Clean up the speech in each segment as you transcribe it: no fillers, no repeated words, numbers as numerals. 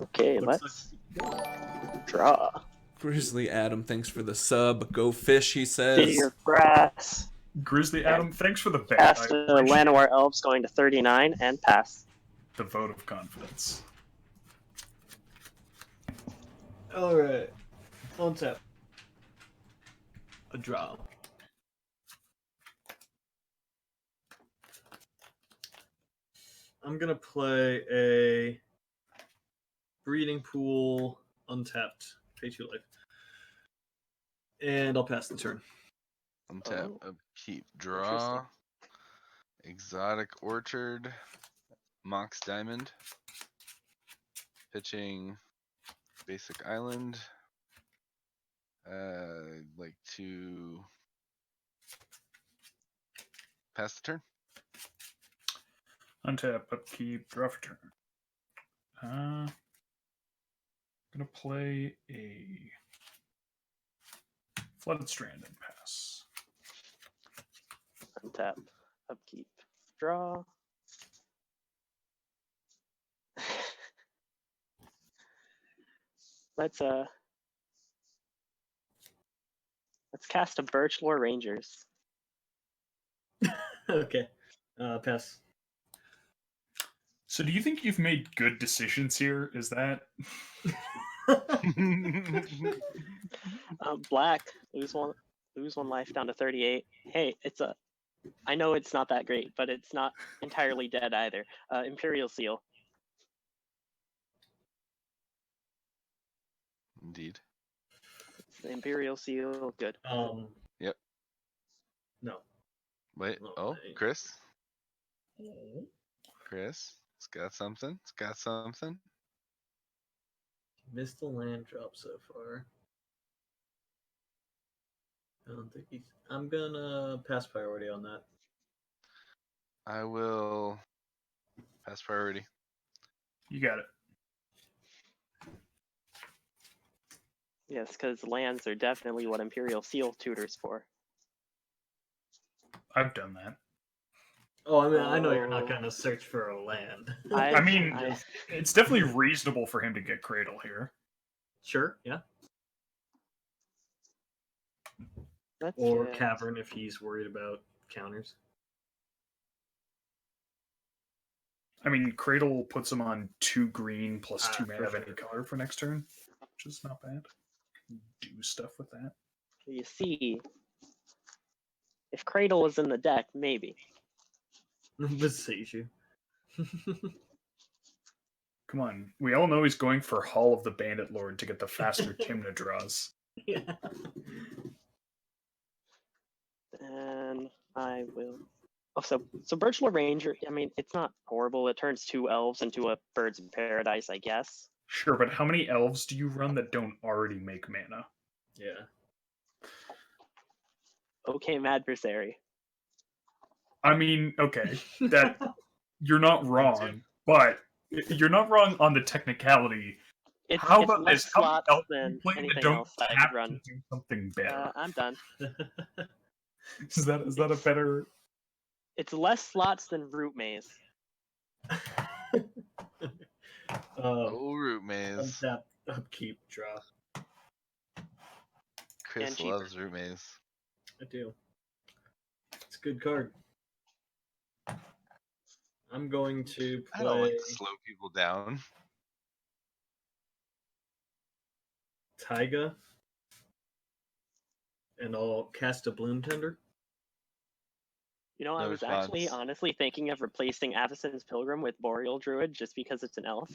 Okay, let's draw. Grizzly Adam, thanks for the sub. Go fish, he Get says. your grass. Grizzly Adam, thanks for the bet. Pass I to appreciate Llanowar Elves going to 39 and pass. the vote of confidence. Alright. On tap. A draw. I'm gonna play a breeding pool untapped. Pay 2 life. And I'll pass the turn. Untap, upkeep, draw. Exotic Orchard. Mox Diamond. Pitching Basic Island. Like to pass the turn. Untap, upkeep, draw for turn. Gonna play a Flooded Strand and pass. Untap, upkeep, draw. Let's cast a Birchlore Rangers. Okay. Pass. So do you think you've made good decisions here? Is that Black, lose one life down to 38. Hey, I know it's not that great, but it's not entirely dead either. Imperial Seal. Indeed. It's the Imperial Seal, good. Yep. No. Wait. No, Oh, I- Chris. Chris. It's got something. It's got something. Missed the land drop so far. I don't think he's. I'm gonna pass priority on that. I will pass priority. you got it? Yes, because lands are definitely what Imperial Seal tutors for. I've done that. Oh, I mean, I know you're not gonna search for a land. I mean, it's definitely reasonable for him to get Cradle here. Sure, yeah. Let's Or just- Cavern if he's worried about counters. I mean, Cradle puts him on 2 green plus 2 for mana of any sure. color for next turn, which is not bad. Do stuff with that. You see, if Cradle was in the deck, maybe. Besiege you. Come on, we all know he's going for Hall of the Bandit Lord to get the faster Tymna draws. Yeah. And I will. Oh, so Birchlore Ranger. I mean, it's not horrible. It turns 2 elves into a Birds of Paradise, I guess. Sure, but how many elves do you run that don't already make mana? Yeah. Okay, Madversary. I mean, okay, that you're not wrong, but you're not wrong on the technicality. It's How it's about less this? How many slots elves do you than play that anything don't else I tap could run. to do something better? I'm done. Is that a better? It's less slots than Root Maze. Oh, Root Maze. Untap, upkeep, draw. Chris cheaper. loves Root Maze. I do. It's a good card. I'm going to I don't like play to slow people down. Taiga. And I'll cast a Bloom Tender. You know, I No was actually response. honestly thinking of replacing Avacyn's Pilgrim with Boreal Druid just because it's an elf.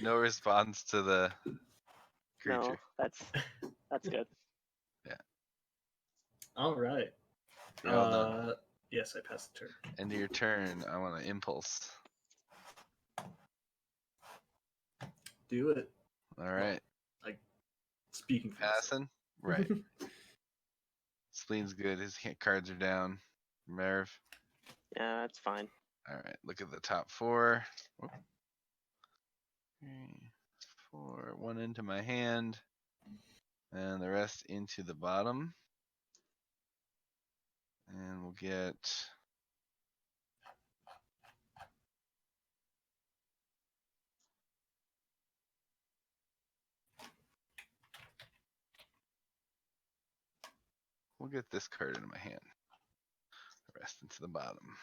No response to the creature. No, that's good. All right. You're all done. Yes, I passed the turn. End of your turn. I want an impulse. Do it. All right. Speaking for myself. Passing. Right. Spleen's good. His cards are down. Merv. Yeah, that's fine. All right. Look at the top 4. Whoop. 3, 4. 1 into my hand, and the rest into the bottom. And we'll get we'll get this card into my hand. The rest into the bottom.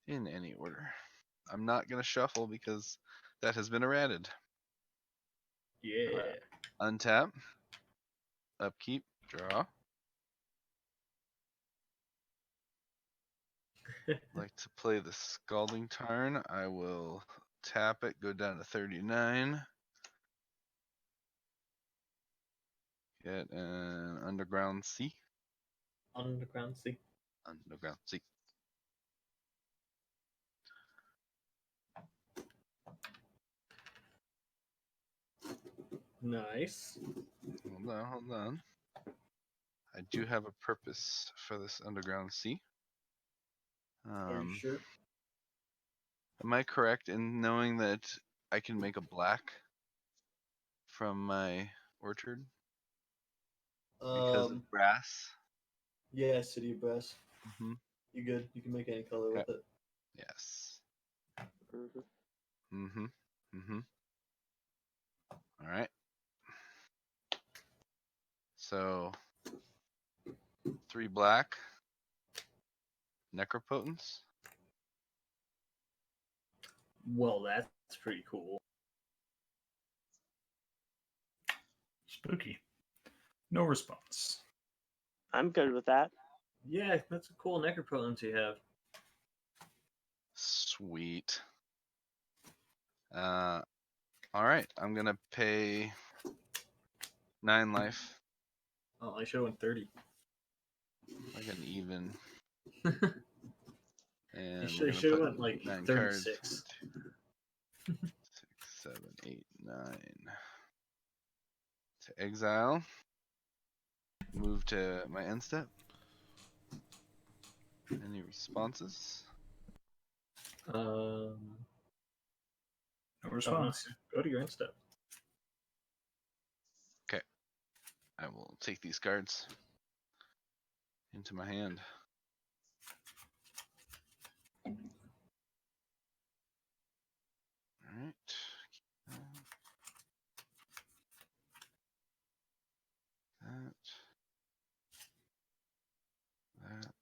In any order. I'm not gonna shuffle because that has been errated. Yeah. Untap. Upkeep. Draw. Like to play the Scalding Tarn. I will tap it, go down to 39. Get an Underground Sea. Underground sea. Underground Sea. Nice. Hold on. I do have a purpose for this Underground Sea. Are you sure? Am I correct in knowing that I can make a black from my orchard because of brass? Yeah, City of Brass. Hmm. You good? You can make any color Okay. with it. Yes. Mhm. Mm-hmm. Mm-hmm. All right. So 3 black. Necropotence. Well, that's pretty cool. Spooky. No response. I'm good with that. Yeah, that's a cool necropotence you have. Sweet. All right. I'm gonna pay 9 life. Oh, I should have went 30. Like an even. And You we're should gonna have put went like 9 36. cards. 6, 7, 8, 9. To exile. Move to my end step. Any responses? No Oh, response. no. Go to your end step. I will take these cards into my hand. All right. That. That.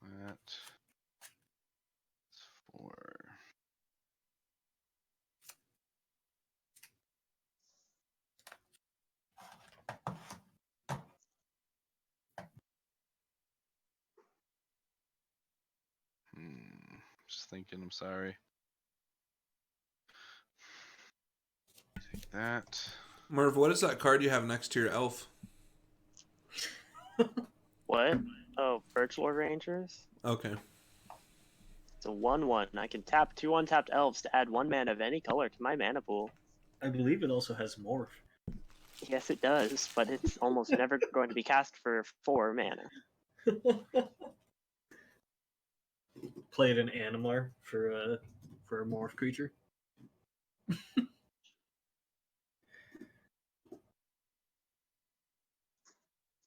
That's 4. Just thinking, I'm sorry. Take that. Merv, what is that card you have next to your elf? What? Oh, Virtual Rangers? Okay. It's a 1/1. I can tap 2 untapped elves to add 1 mana of any color to my mana pool. I believe it also has morph. Yes, it does, but it's almost never going to be cast for 4 mana. Played an Animar for a morph creature.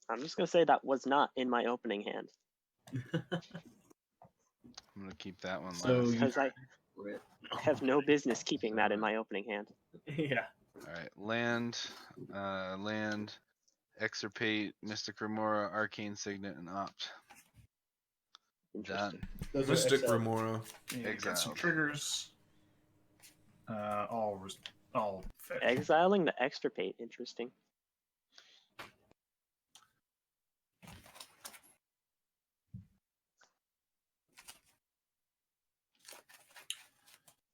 I'm just going to say that was not in my opening hand. I'm gonna keep that one So last. you- Because I have no business keeping that in my opening hand. Yeah. All right, land, extirpate, Mystic Remora, Arcane Signet, and Opt. Interesting. Done. Those are Mystic exiled. Remora. Yeah, got some Exiled. triggers. All fetch. Exiling the extirpate, interesting.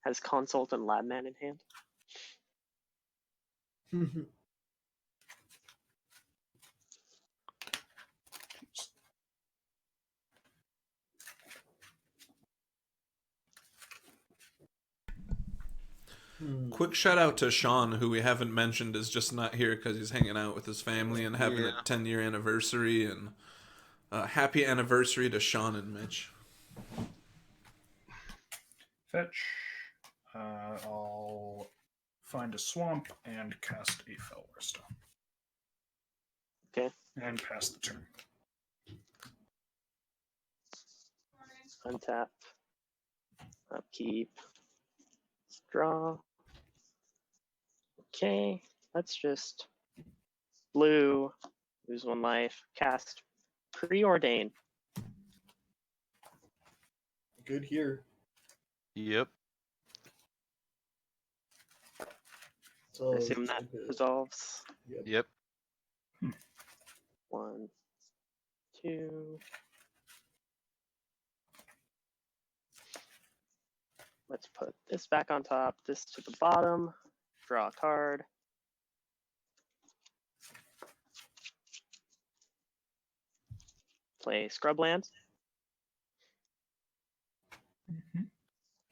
Has Consult and Labman in hand. Quick shout out to Sean, who we haven't mentioned is just not here because he's hanging out with his family and having a 10-year anniversary. And happy anniversary to Sean and Mitch. Fetch. I'll find a swamp and cast a Fellwar Stone. Okay. And pass the turn. Untap. Upkeep. Draw. Okay, let's just blue, lose 1 life, cast Preordain. Good here. Yep. So I assume that resolves. Yep. 1, 2. Let's put this back on top, this to the bottom, draw a card. Play Scrubland.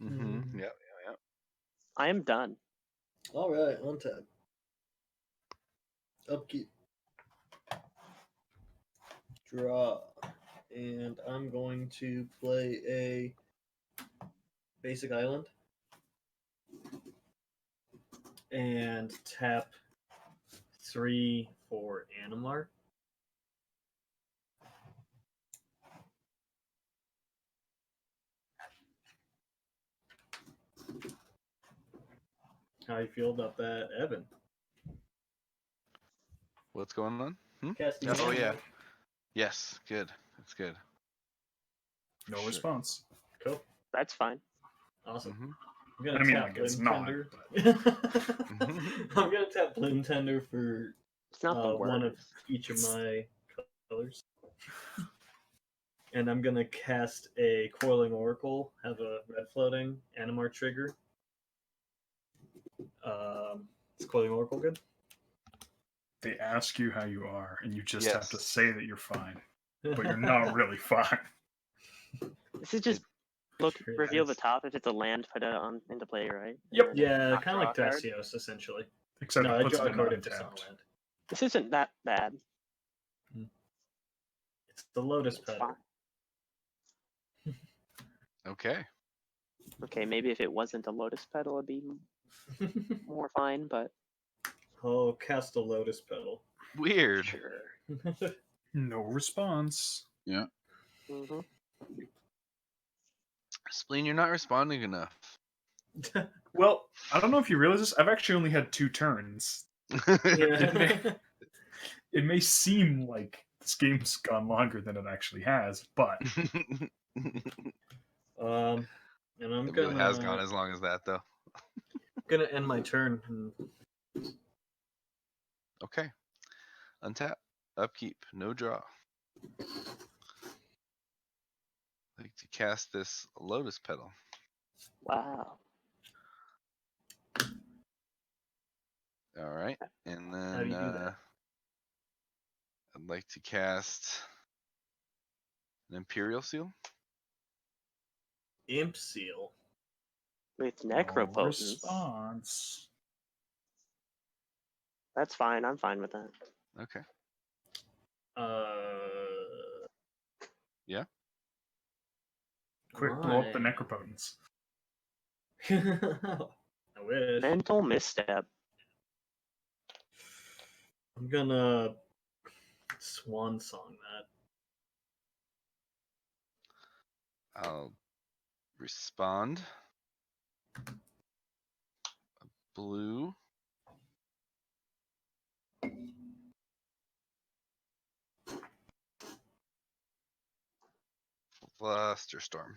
Mm-hmm. Yep. I am done. All right, on tap. Upkeep. Draw. And I'm going to play a basic island. And tap 3 for Animar. How you feel about that, Evan? What's going on? Casting Oh Animar. yeah. Yes. Good. That's good. No Sure. response. Cool. That's fine. Awesome. Mm-hmm. I'm gonna I mean, tap like, it's Bloom not, Tender. Mm-hmm. I'm gonna tap Bloom Tender for It's not the one of worst. each of my colors. And I'm gonna cast a Coiling Oracle, have a red floating, Animar trigger. Is Coiling Oracle good? They ask you how you are, and you just Yes. have to say that you're fine, but you're not really fine. This is just reveal the top. If it's a land, put it on into play, right? Yep. And then Yeah, not kind of like draw a card. Thrasios, essentially. Except No, it I puts draw it a in card if it's on untapped. a land. This isn't that bad. It's the Lotus It's Petal. fine. Okay. Okay, maybe if it wasn't a lotus petal, it'd be more fine, but Oh, cast a Lotus Petal. Weird. sure. No response. Yeah. Mm-hmm. Spleen, you're not responding enough. Well, I don't know if you realize this. I've actually only had 2 turns. Yeah. It may seem like this game's gone longer than it actually has, but And I'm It really has gonna gone as long as that, though. end my turn. And Okay. Untap. Upkeep. No draw. Like to cast this Lotus Petal. Wow. All right. And then how do you do that? I'd like to cast an Imperial Seal. Imp Seal. With no necropotence. response. That's fine. I'm fine with that. Okay. Quick, blow up the Right. necropotence. I wish. Mental misstep. I'm gonna swan song that. I'll respond. Blue. Flusterstorm.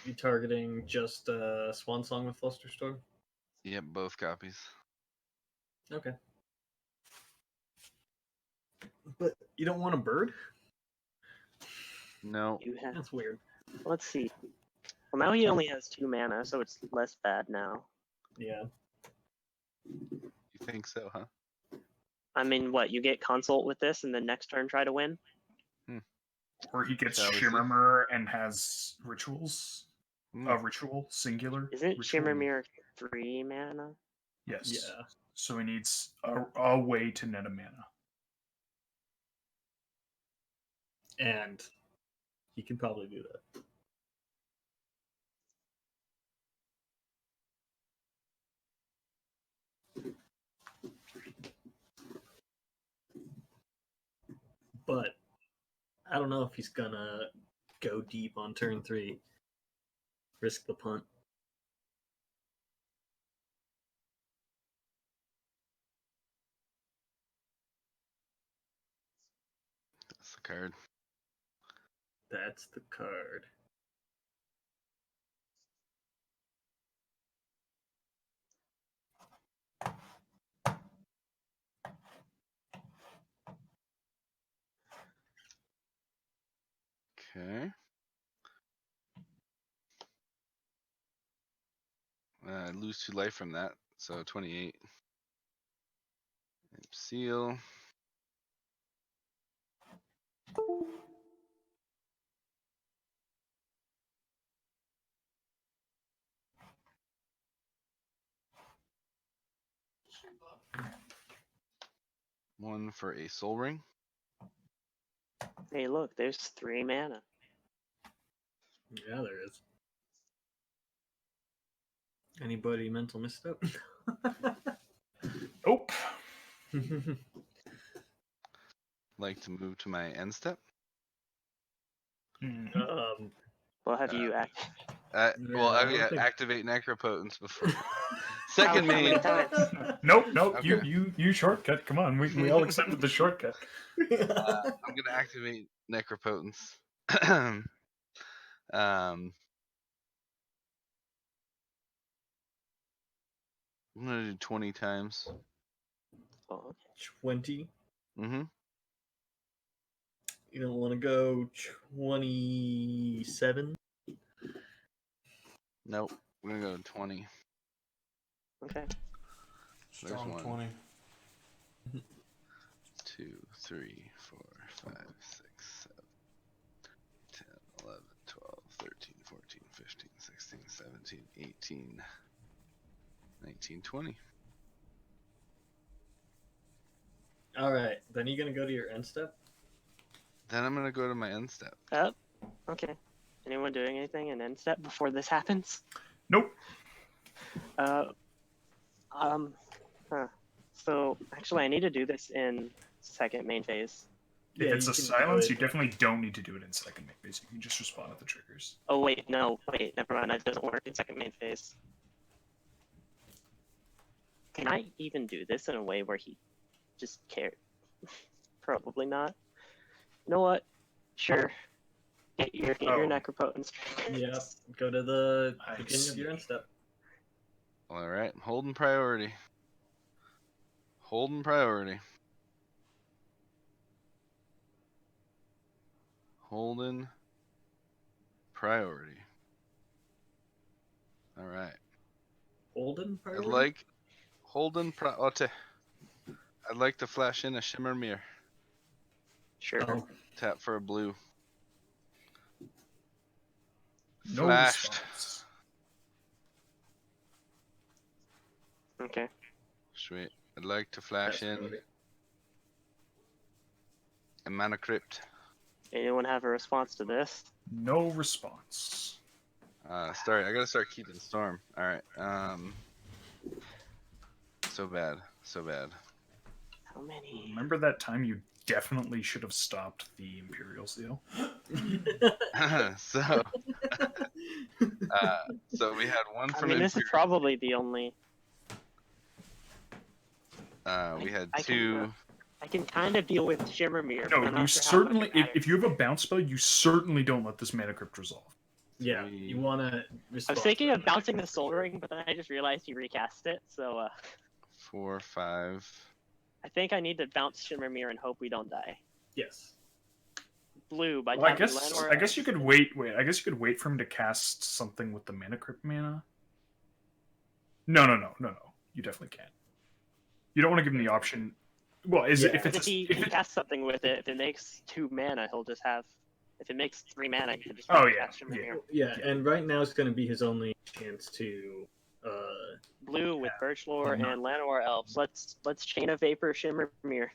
You targeting just swan song with Flusterstorm? Yep, both copies. Okay. But you don't want a bird? No. You have. That's weird. Let's see. Well, now he only has 2 mana, so it's less bad now. Yeah. You think so, huh? I mean, what? You get consult with this, and then next turn try to win. Or he gets Shall we see? Shimmer and has rituals. Hmm. A ritual, singular. Isn't ritual. Shimmer Mirror 3 mana? Yes. Yeah. So he needs a way to net a mana. And he can probably do that. But I don't know if he's gonna go deep on turn 3. Risk the punt. That's the card. That's the card. Okay. I lose 2 life from that, so 28. Seal. One for a soul ring. Hey, look, there's 3 mana. Yeah, there is. Anybody mental misstep? Nope. Like to move to my end step. Well, have you act? Well, I I don't mean, think- activate Necropotence before. Second How many main. times? Nope. Okay. You shortcut. Come on, we all accepted the shortcut. I'm gonna activate Necropotence. I'm gonna do 20 times. Oh, okay. 20. Mm-hmm. You don't want to go 27? Nope. We're gonna go 20. Okay. There's Strong one. 20. 2, 3, 4, 5, 6, 7, 10, 11, 12, 13, 14, 15, 16, 17, 18, 19, 20. All right. Then you're going to go to your end step? Then I'm gonna go to my end step. Okay. Anyone doing anything in end step before this happens? Nope. Huh. So actually, I need to do this in second main phase. If Yeah, it's you a can do silence, it. you definitely don't need to do it in second main phase. You can just respond to the triggers. Oh wait, no, wait, never mind. That doesn't work in second main phase. Can I even do this in a way where he just cared? Probably not. You know what? Sure. Get your Oh. necropotence. Yeah. Go to the I beginning of your see. end step. All right, holding priority. Holding priority. Holding priority. All right. Holden I'd priority? like holding priority. I'd like to flash in a Shimmer mirror. Sure. Oh, Tap for a blue. No Flashed. response. Okay. Sweet. I'd like to flash that's in priority. a Mana Crypt. Anyone have a response to this? No response. Sorry, I gotta start keeping Storm. Alright, so bad. So bad. How many? Remember that time you definitely should have stopped the Imperial Seal? So we had one I from mean, this is Imperial. probably the only. We had I can, two. I can kind of deal with Shimmer Mirror. No, but I'm you not sure how certainly, much it if you have a bounce spell, you certainly don't let this Mana Crypt resolve. Yeah, you want to I respond. was thinking of bouncing the Soul Ring, but then I just realized you recast it, so 4, 5. I think I need to bounce Shimmer Mirror and hope we don't die. Yes. Blue by Well, I tapping guess Landor. I guess you could wait. I guess you could wait for him to cast something with the Mana Crypt mana. No. You definitely can't. You don't want to give him the option. Well, is it if Because it's if he casts something with it, if it makes 2 mana, he'll just have. If it makes 3 mana, he can just cast Shimmer Mirror. Yeah, and right now it's going to be his only chance to. Blue with Birch Lore Yeah. and Llanowar Elves. Let's chain a Vapor Shimmer Mirror.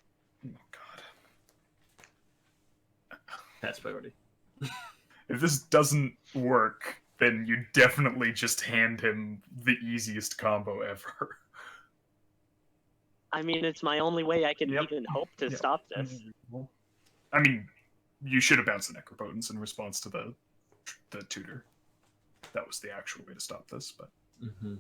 Oh god. Pass priority. If this doesn't work, then you definitely just hand him the easiest combo ever. I mean, it's my only way I can Yep. even hope to Yep. stop this. I mean, you should have bounced the Necropotence in response to the tutor. that was the actual way to stop this. But Mm-hmm.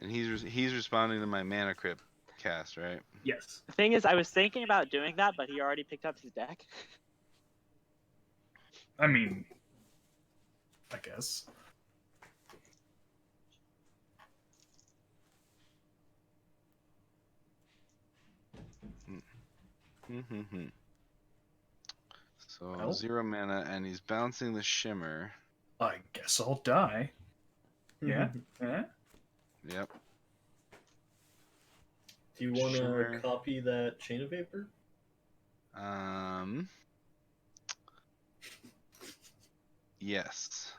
And he's responding to my mana crypt cast, right? Yes. The thing is, I was thinking about doing that, but he already picked up his deck. I mean, I guess. So Well. 0 mana, and he's bouncing the Shimmer. I guess I'll die. Yeah. Yeah. Yep. Do you want to Shimmer. copy that Chain of Vapor? Yes.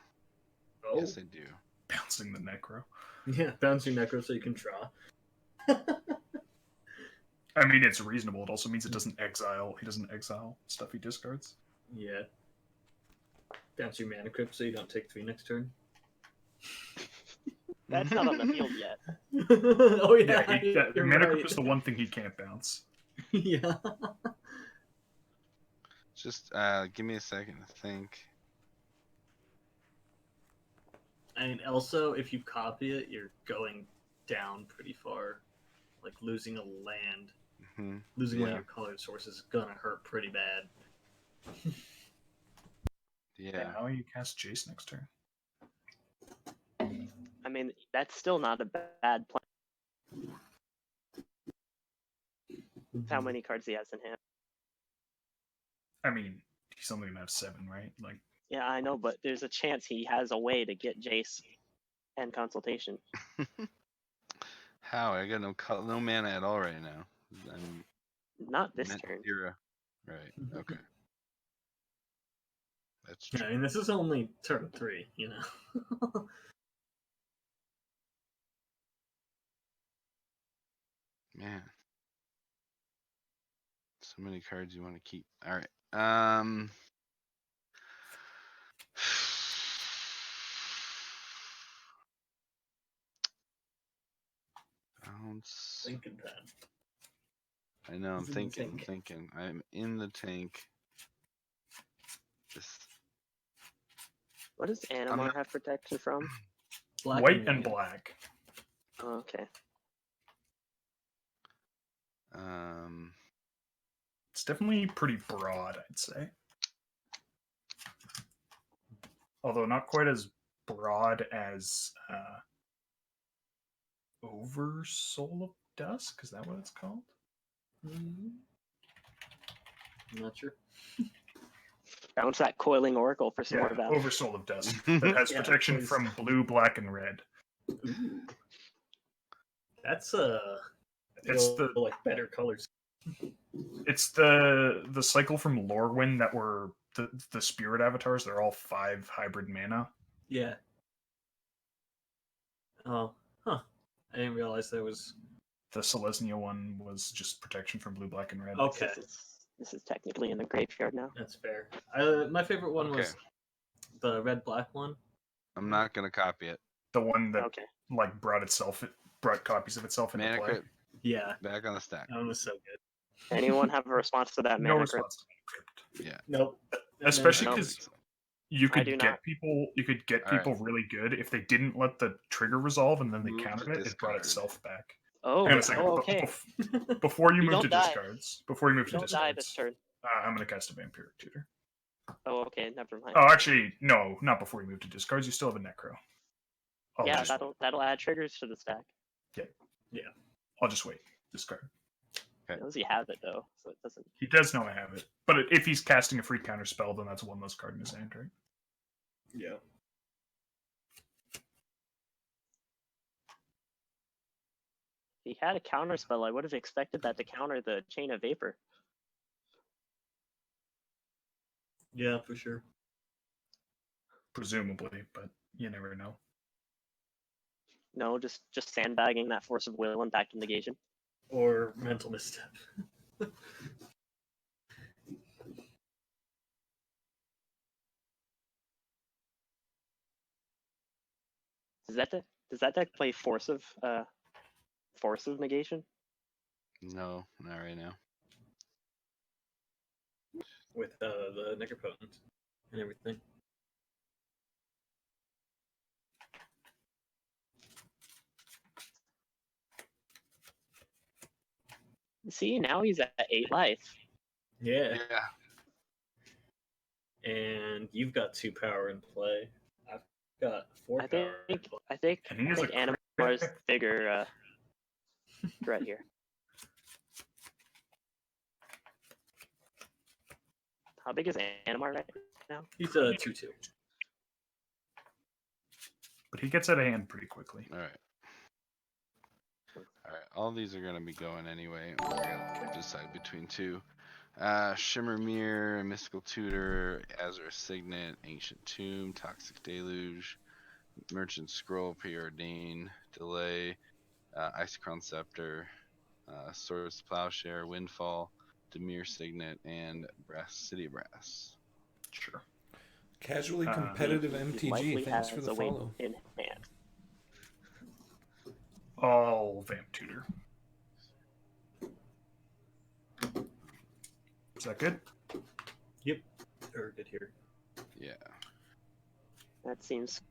Oh. Yes, I do. Bouncing the Necro. Yeah, bouncing Necro so you can draw. I mean, it's reasonable. It also means it doesn't exile. He doesn't exile stuff he discards. Yeah. Bounce your Mana Crypt so you don't take 3 next turn. That's not on the field yet. Oh yeah, The you're Mana right. Crypt is the one thing he can't bounce. Yeah. Just give me a second to think. And also, if you copy it, you're going down pretty far. Like losing a land, losing one of Yeah. your colored sources is gonna hurt pretty bad. Yeah. Now you cast Jace next turn. I mean, that's still not a bad plan. How many cards he has in hand? I mean, he's only gonna have 7, right? Like, Yeah, I know, but there's a chance he has a way to get Jace and Consultation. How? I got no mana at all right now. I'm Not this net turn. 0. Right. Okay. That's Yeah, true. I mean, this is only turn 3, you know. Man. So many cards you want to keep. All right. Bounce. Thinking that. I know. I'm He's in the thinking. tank. I'm in the tank. Just What does Animar have protection from? Black white and black. Oh, okay. It's definitely pretty broad, I'd say. Although not quite as broad as Over Soul of Dusk. Is that what it's called? I'm not sure. Bounce that Coiling Oracle for some more value. Over Soul of Dusk. That has Yeah, protection please. from blue, black, and red. Ooh. That's It's the like better colors. It's the cycle from Lorwyn that were the spirit avatars. They're all 5 hybrid mana. Yeah. Oh, huh. I didn't realize there was. The Selesnya one was just protection from blue, black, and red. Okay, This is technically in the graveyard now. that's fair. My favorite one was the red-black one. I'm not gonna copy it. The one that Okay. like brought copies of itself into Mana play. crypt Yeah, back on the stack. that one was so good. Anyone have a response to that No mana crypt? response to Mana Crypt. Yeah. Nope. Especially No. because you I could do get not. people. You could get All people really good if they didn't let the trigger resolve and then they Move to countered it. It brought discard. itself back. Oh, Hang on a second. oh okay. Before you You move to don't die. discards, before you move You to don't die this discards, turn. I'm going to cast a Vampiric Tutor. Oh, okay. Never mind. Oh, actually, no, not before you move to discards. You still have a Necro. Yeah, that'll add triggers to the stack. I'll just wait. Discard. He knows you have it though, so it doesn't. He does know I have it, but if he's casting a free counter spell, then that's one less card in his hand, right? Yeah. If he had a counter spell, I would have expected that to counter the Chain of Vapor. Yeah, for sure. Presumably, but you never know. No, just sandbagging that Force of Will and back to negation. Or mental misstep. Does that deck play Force of Negation? No, not right now. With the Necropotent and everything. See, now he's at 8 life. Yeah. Yeah. And you've got 2 power in play. I've got 4 I power in think play. I think And he I has think a Animar's crit. bigger threat here. How big is Animar right now? He's a 2/2. But he gets out of hand pretty quickly. All right. All right. All these are gonna be going anyway. We gotta decide between 2. Shimmer Mirror, Mystical Tutor, Azure Signet, Ancient Tomb, Toxic Deluge, Merchant Scroll, Preordain, Delay, Icecrown Scepter, Swords Plowshare, Windfall, Demir Signet, and City of Brass. Sure. Casually competitive He MTG. likely Thanks for has the a win follow. in hand. All Vamp Tutor. Is that good? Yep. Or good here. Yeah. That seems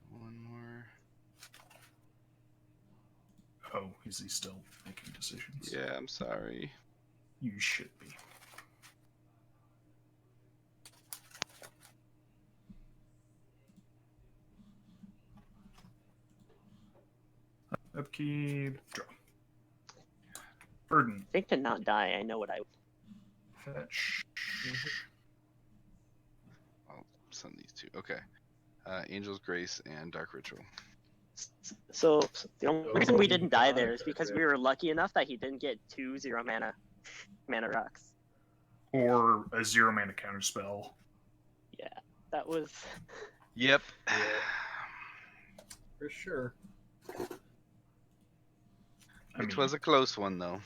One more. Oh, is he still making decisions? Yeah, I'm sorry. You should be. Upkeep, draw. Burden, I think to not die, I know what I fetch. I'll send these 2. Okay. Angel's Grace and Dark Ritual. So the only reason we Oh, didn't die God, there is because we were lucky enough that he didn't get 2 0 mana rocks. Or a 0 mana counterspell. Yeah, that was Yep. For sure. Which was a close one, though.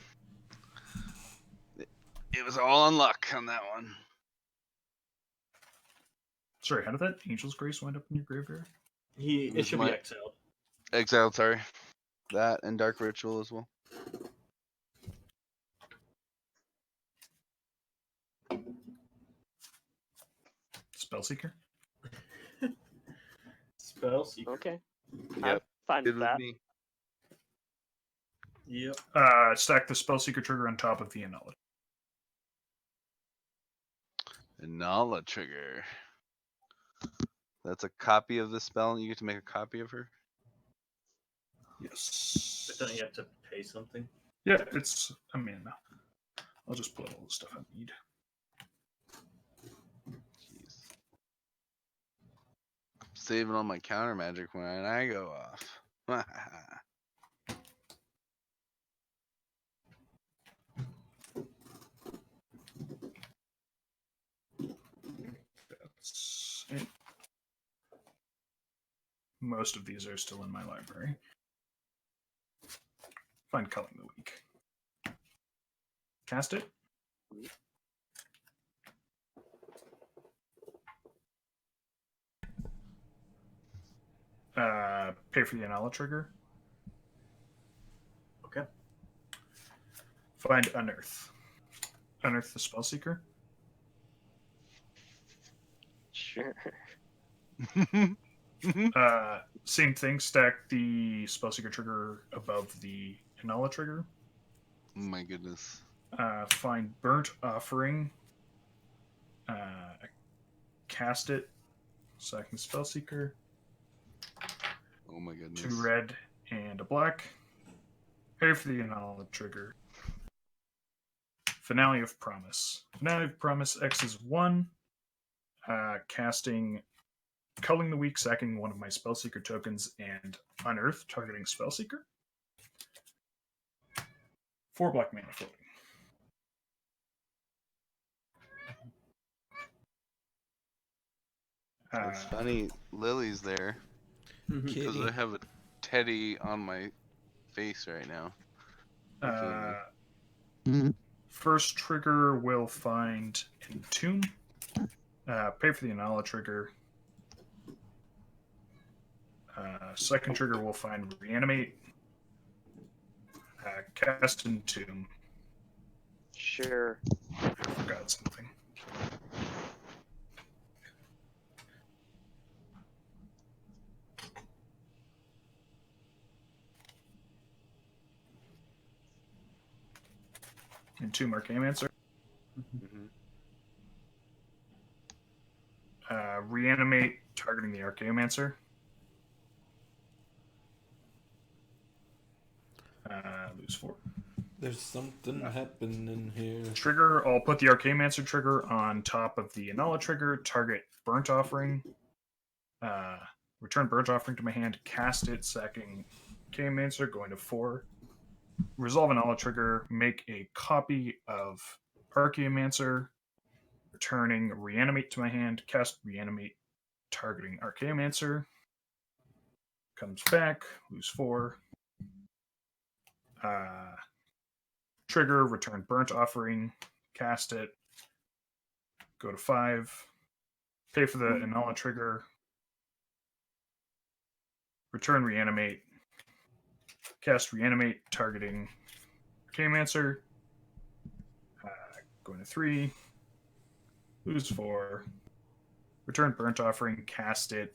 It was all on luck on that one. Sorry, how did that Angel's Grace wind up in your graveyard? It was should my- be exiled. Exiled, sorry. That and Dark Ritual as well. Spellseeker? Spellseeker. okay. I'm Yep. fine Good with with that. me. Yep. Stack the Spellseeker trigger on top of the Inalla. Inalla trigger. That's a copy of the spell, and you get to make a copy of her? Yes. But don't you have to pay something? Yeah, it's a mana. I'll just put all the stuff I need. Jeez. Saving all my counter magic when I go off. That's it. Most of these are still in my library. Find Culling the Week. Cast it. Pay for the Inalla trigger. Okay. Find Unearth. Unearth the Spellseeker. Sure. Same thing. Stack the Spellseeker trigger above the Inalla trigger. Oh my goodness. Find Burnt Offering. Cast it. Sacking Spellseeker. Oh my goodness. 2 red and a black. Pay for the Inalla trigger. Finale of Promise. Finale of Promise X is 1. Casting Culling the Weak, sacking one of my Spellseeker tokens, and Unearth, targeting Spellseeker. 4 black mana floating. It's funny, Lily's there because I have a teddy on my face right now. First trigger will find Entomb. Pay for the Inalla trigger. Second trigger will find Reanimate. Cast Entomb. Sure. I forgot something. Entomb Archaeomancer. Mhm. Reanimate, targeting the Archaeomancer. Lose 4. There's something happening here. Trigger, I'll put the Archaeomancer trigger on top of the Inalla trigger, target Burnt Offering. Return Burnt Offering to my hand, cast it, sacking Archaeomancer, going to 4. Resolve Inalla trigger, make a copy of Archaeomancer, returning Reanimate to my hand, cast Reanimate, targeting Archaeomancer. Comes back, lose 4. Trigger, return Burnt Offering, cast it, go to 5. Pay for the Inalla trigger, return Reanimate, cast Reanimate, targeting Archaeomancer. Going to 3, lose 4. Return Burnt Offering, cast it,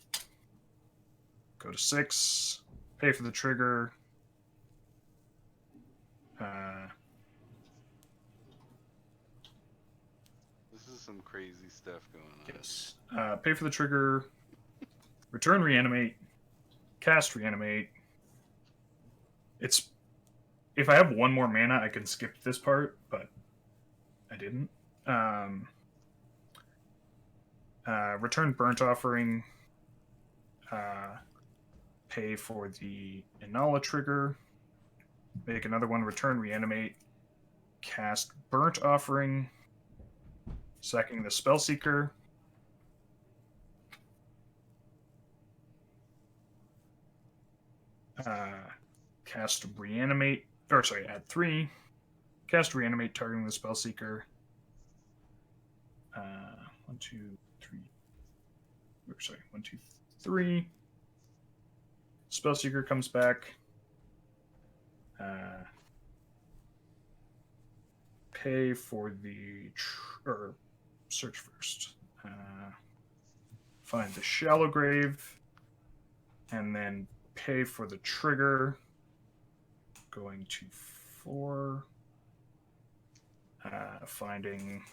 go to 6. Pay for the trigger. This is some crazy stuff going on. Yes. Pay for the trigger. Return Reanimate. Cast Reanimate. It's if I have one more mana, I can skip this part, but I didn't. Return Burnt Offering. Pay for the Inalla trigger. Make another one. Return Reanimate. Cast Burnt Offering. Sacking the Spellseeker. Cast Reanimate. Or sorry, add 3. Cast Reanimate, targeting the Spellseeker. 1, 2, 3. Or sorry, 1, 2, 3. Spellseeker comes back. Pay for the or search first. Find the Shallow Grave, and then pay for the trigger. Going to 4. Finding.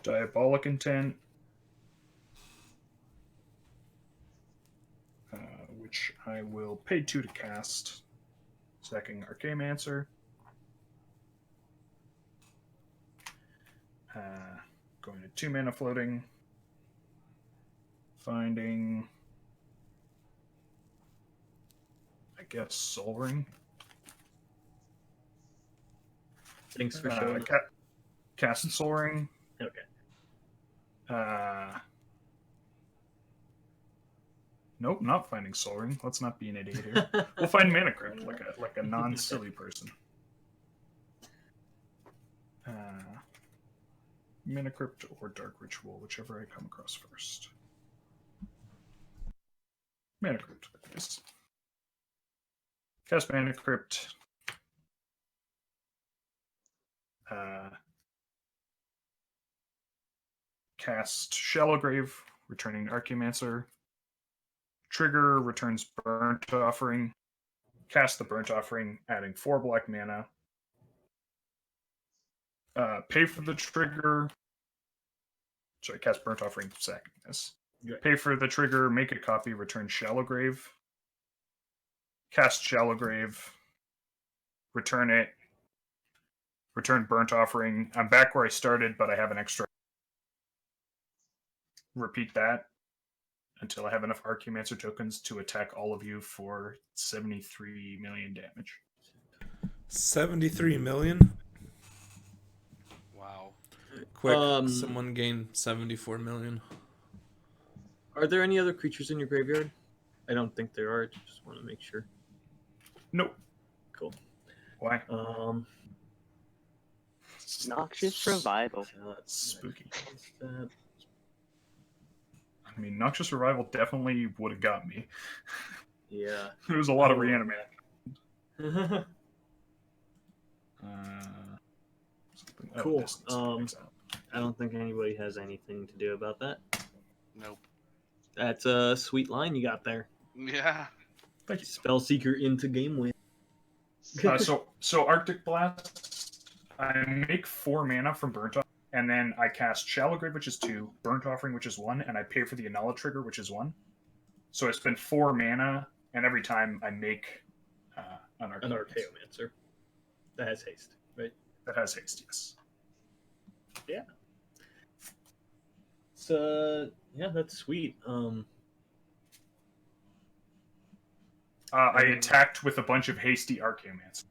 Diabolic Intent, which I will pay 2 to cast. Sacking Archaeomancer. Going to 2 mana floating. Finding, I guess, Soul Ring. Thanks for showing. Cast Soul Ring. Okay. Nope, not finding Soul Ring. Let's not be an idiot here. We'll find Mana Crypt, like a non-silly person. Mana Crypt or Dark Ritual, whichever I come across first. Mana Crypt, yes. Cast Mana Crypt. Cast Shallow Grave, returning Archaeomancer. Trigger returns Burnt Offering. Cast the Burnt Offering, adding 4 black mana. Pay for the trigger. Sorry, cast Burnt Offering, sacking this. Pay for the trigger, make a copy, return Shallow Grave. Cast Shallow Grave. Return it. Return Burnt Offering. I'm back where I started, but I have an extra. Repeat that until I have enough Archaeomancer tokens to attack all of you for 73 million damage. 73 million? Wow. Quick, someone gain 74 million. Are there any other creatures in your graveyard? I don't think there are. Just want to make sure. Nope. Cool. Why? Noxious Revival. That's spooky. That? I mean, Noxious Revival definitely would have got me. Yeah. There was a lot of reanimate. Something- Cool. distance makes sense. I don't think anybody has anything to do about that. Nope. That's a sweet line you got there. Yeah. Thank you. Spellseeker into game win. So Arctic Blast, I make 4 mana from Burnt Offering, and then I cast Shallow Grave, which is 2, Burnt Offering, which is 1, and I pay for the Inalla trigger, which is 1. So I spend 4 mana, and every time I make an Archaeomancer. That has haste, right? that has haste, yes. Yeah. So yeah, that's sweet. I attacked with a bunch of hasty Archaeomancer.